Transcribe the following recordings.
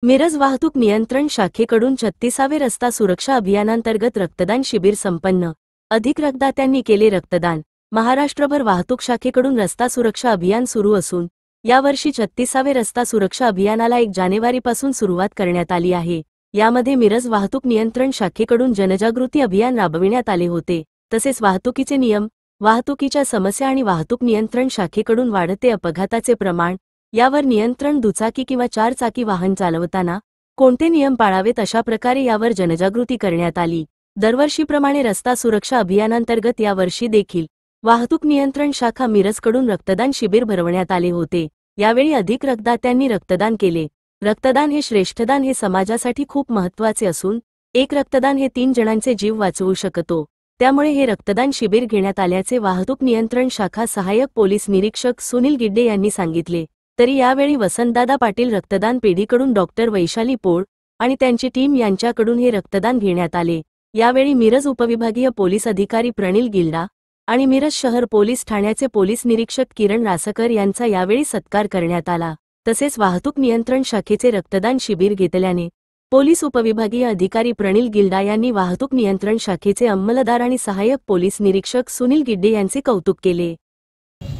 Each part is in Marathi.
मिरज वाहतूक नियंत्रण शाखेकडून 36वे रस्ता सुरक्षा अभियानांतर्गत रक्तदान शिबिर संपन्न। अधिक रक्तदात्यांनी केले रक्तदान। महाराष्ट्रभर वाहतूक शाखेकडून रस्ता सुरक्षा अभियान सुरू असून यावर्षी 36वे रस्ता सुरक्षा अभियानाला 1 जानेवारीपासून सुरुवात करण्यात आली आहे। यामध्ये मिरज वाहतूक नियंत्रण शाखेकडून जनजागृती अभियान राबविण्यात आले होते। तसेच वाहतुकीचे नियम, वाहतुकीच्या समस्या आणि वाहतूक नियंत्रण शाखेकडून वाढते अपघाताचे प्रमाण यावर नियंत्रण, दुचाकी किंवा 4 चाकी वाहन चालवताना कोणते नियम पाळावेत अशा प्रकारे यावर जनजागृती करण्यात आली। दरवर्षीप्रमाणे रस्ता सुरक्षा अभियानांतर्गत यावर्षी देखील वाहतूक नियंत्रण शाखा मिरजकडून रक्तदान शिबिर भरवण्यात आले होते। यावेळी अधिक रक्तदात्यांनी रक्तदान केले। रक्तदान हे श्रेष्ठदान हे समाजासाठी खूप महत्त्वाचे असून एक रक्तदान हे 3 जणांचे जीव वाचवू शकतो। त्यामुळे हे रक्तदान शिबिर घेण्यात आल्याचे वाहतूक नियंत्रण शाखा सहाय्यक पोलीस निरीक्षक सुनील गिड्डे यांनी सांगितले। तरी यावेळी वसंतदादा पाटील रक्तदान पेढीकडून डॉक्टर वैशाली पोळ आणि त्यांची टीम यांच्याकडून हे रक्तदान घेण्यात आले। यावेळी मिरज उपविभागीय पोलीस अधिकारी प्रणिल गिल्डा आणि मिरज शहर पोलीस ठाण्याचे पोलीस निरीक्षक किरण रासकर यांचा यावेळी सत्कार करण्यात आला। तसेच वाहतूक नियंत्रण शाखेचे रक्तदान शिबिर घेतल्याने पोलीस उपविभागीय अधिकारी प्रणिल गिल्डा यांनी वाहतूक नियंत्रण शाखेचे अंमलदार आणि सहाय्यक पोलीस निरीक्षक सुनील गिड्डे यांचे कौतुक केले।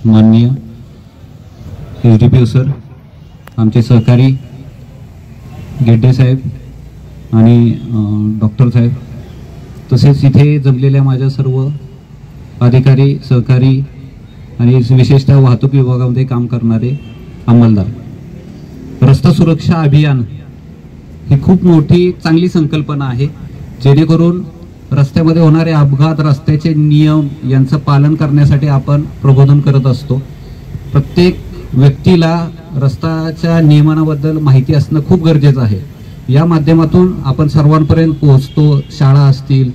माननीय एसडीपीओ सर, आमचे सहकारी गिड्डे साहेब आणि डॉक्टर साहेब, तसेच इथे जमलेल्या माझ्या सर्व अधिकारी, सहकारी आणि विशेषतः वाहतूक विभागामध्ये काम करणारे अंमलदार। रस्ता सुरक्षा अभियान ही खूप मोठी चांगली संकल्पना आहे, जेणेकरून रस्त्यामध्ये होणारे अपघात, रस्त्याचे नियम यांचं पालन करण्यासाठी आपण प्रबोधन करत असतो। प्रत्येक व्यक्तीला रस्त्याच्या नियमांबद्दल माहिती असणं खूप गरजेचं आहे। या माध्यमातून आपण सर्वांपर्यंत पोहोचतो। शाळा असतील,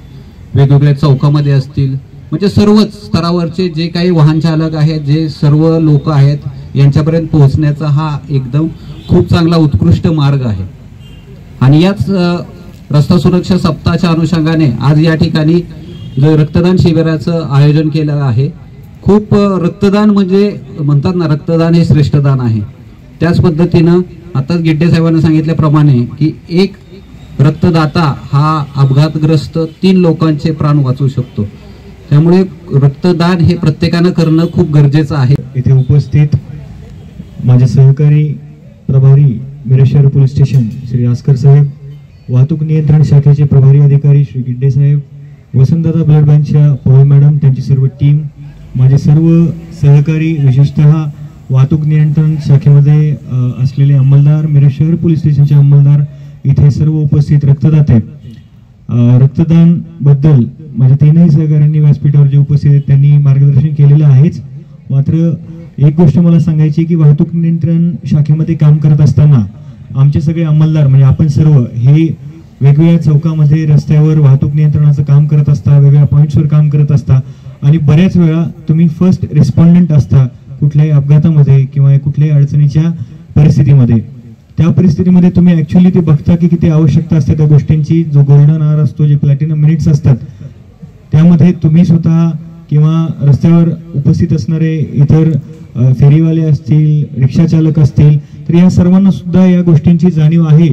वेगवेगळ्या चौकामध्ये असतील, म्हणजे सर्वच स्तरावरचे जे काही वाहन चालक आहेत, जे सर्व लोक आहेत, यांच्यापर्यंत पोहोचण्याचा हा एकदम खूप चांगला उत्कृष्ट मार्ग आहे। आणि याच रस्ता सुरक्षा सप्ताहाच्या अनुषंगाने आज या ठिकाणी जो रक्तदान शिबिराचं आयोजन केलं आहे। खूप रक्तदान म्हणजे म्हणतात ना, रक्तदान हे श्रेष्ठदान आहे। त्याच पद्धतीनं आताच गिड्डे साहेबांनी सांगितल्याप्रमाणे की एक रक्तदाता हा अपघातग्रस्त 3 लोकांचे प्राण वाचवू शकतो। त्यामुळे रक्तदान हे प्रत्येकानं करणं खूप गरजेचं आहे। इथे उपस्थित माझे सहकारी प्रभारी मिरज शहर पोलीस स्टेशन श्री रासकर साहेब, वाहतूक नियंत्रण शाखेचे प्रभारी अधिकारी श्री गिड्डे साहेब, वसंतदादा ब्लड बँकच्या पोळ मॅडम, त्यांची सर्व टीम, माझे सर्व सहकारी, विशेषतः वाहतूक नियंत्रण शाखेमध्ये असलेले अंमलदार, मिरज शहर पोलीस स्टेशनचे अंमलदार, इथे सर्व उपस्थित रक्तदाते। रक्तदान बद्दल माझ्या 3ही सहकाऱ्यांनी व्यासपीठावर जे उपस्थित आहेत त्यांनी मार्गदर्शन केलेलं आहेच। मात्र एक गोष्ट मला सांगायची की वाहतूक नियंत्रण शाखेमध्ये काम करत असताना आमचे सगळे अंमलदार म्हणजे आपण सर्व हे वेगवेगळ्या चौकामध्ये रस्त्यावर वाहतूक नियंत्रणाचं काम करत असता, वेगवेगळ्या पॉईंट्सवर काम करत असता आणि बऱ्याच वेळा तुम्ही फर्स्ट रिस्पॉन्डंट असता कुठल्याही अपघातामध्ये किंवा कुठल्याही अडचणीच्या परिस्थितीमध्ये। त्या परिस्थितीमध्ये तुम्ही ऍक्च्युअली ते बघता की किती आवश्यकता असते त्या गोष्टींची। जो गोल्डन आवर असतो, जे प्लॅटिनम मिनिट्स असतात, त्यामध्ये तुम्ही स्वतः किंवा रस्त्यावर उपस्थित असणारे इतर फेरीवाले असतील, रिक्षा चालक असतील, तर या सर्वांना सुद्धा या गोष्टींची जाणीव आहे।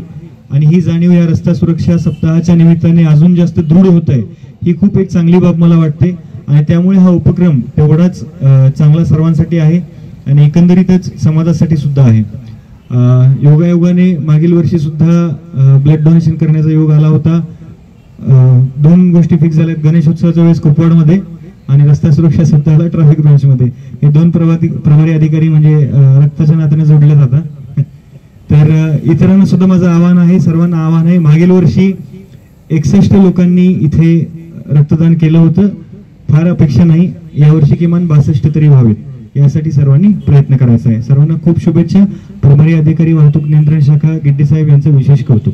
आणि ही जाणीव या रस्ता सुरक्षा सप्ताहाच्या निमित्ताने अजून जास्त दृढ होत आहे। ही खूप एक चांगली बाब मला वाटते आणि त्यामुळे हा उपक्रम तेवढाच चांगला सर्वांसाठी आहे आणि एकंदरीतच समाजासाठी सुद्धा आहे। योगायोगाने मागील वर्षी सुद्धा ब्लड डोनेशन करण्याचा योग आला होता। 2 गोष्टी फिक्स झाल्यात, गणेशोत्सवाच्या वेळेस कुपवाडमध्ये आणि रस्ता सुरक्षा सप्ताहाला ट्रॅफिक ब्रांचमध्ये। हे 2 प्रभारी अधिकारी म्हणजे रक्ताच्या नात्याने जोडले जातात। तर इतरांना सुद्धा माझं आव्हान आहे, सर्वांना आव्हान आहे, मागील वर्षी 61 लोकांनी इथे रक्तदान केलं होतं। फार अपेक्षा नाही, यावर्षी किमान 62 तरी व्हावेत, यासाठी सर्वांनी प्रयत्न करायचा आहे। सर्वांना खूप शुभेच्छा। प्रभारी अधिकारी वाहतूक नियंत्रण शाखा गिड्डे साहेब यांचं विशेष कौतुक।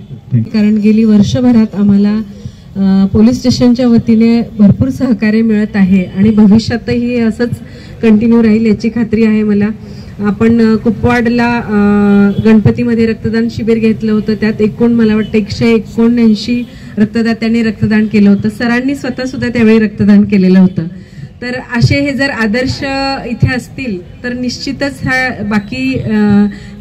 कारण गेली वर्षभरात आम्हाला पोलीस स्टेशनच्या वतीने भरपूर सहकार्य मिळत आहे आणि भविष्यातही असंच कंटिन्यू राहील याची खात्री आहे मला। आपण कुपवाडला गणपतीमध्ये रक्तदान शिबिर घेतलं होतं, त्यात एकूण मला वाटतं 179 रक्तदात्यांनी रक्तदान केलं होतं। सरांनी स्वतः सुद्धा त्यावेळी रक्तदान केलेलं होतं। तर असे हे जर आदर्श इथे असतील तर निश्चितच ह्या बाकी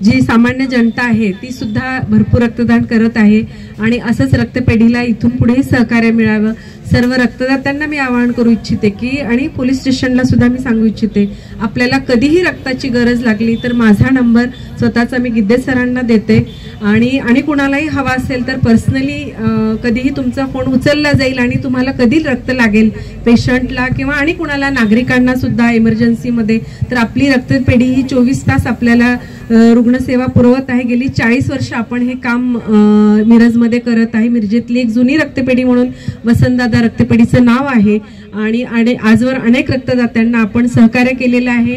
जी सामान्य जनता आहे ती सुद्धा भरपूर रक्तदान करत आहे आणि असंच रक्तपेढीला इथून पुढे सहकार्य मिळावं. सर्व रक्तदात्यांना मी आवाहन करू इच्छिते की आणि पोलीस स्टेशनला सुद्धा मी सांगू इच्छिते, आपल्याला कधीही रक्ताची गरज लागली तर माझा नंबर स्वतःचा मी गिद्दे सरांना देते आणि कुणालाही हवा असेल तर पर्सनली कधीही तुमचा फोन उचलला जाईल आणि तुम्हाला कधी रक्त लागेल पेशंटला किंवा आणि कुणाला नागरिकांना सुद्धा इमर्जन्सीमध्ये तर आपली रक्तपेढी ही 24 तास आपल्याला रुग्णसेवा पुरवत आहे. गेली 40 वर्ष आपण हे काम मिरजमध्ये करत आहे. मिरजेतली एक जुनी रक्तपेढी म्हणून वसंतदादा रक्तपेढीचं नाव आहे आणि आजवर अनेक रक्तदात्यांना आपण सहकार्य केलेलं आहे.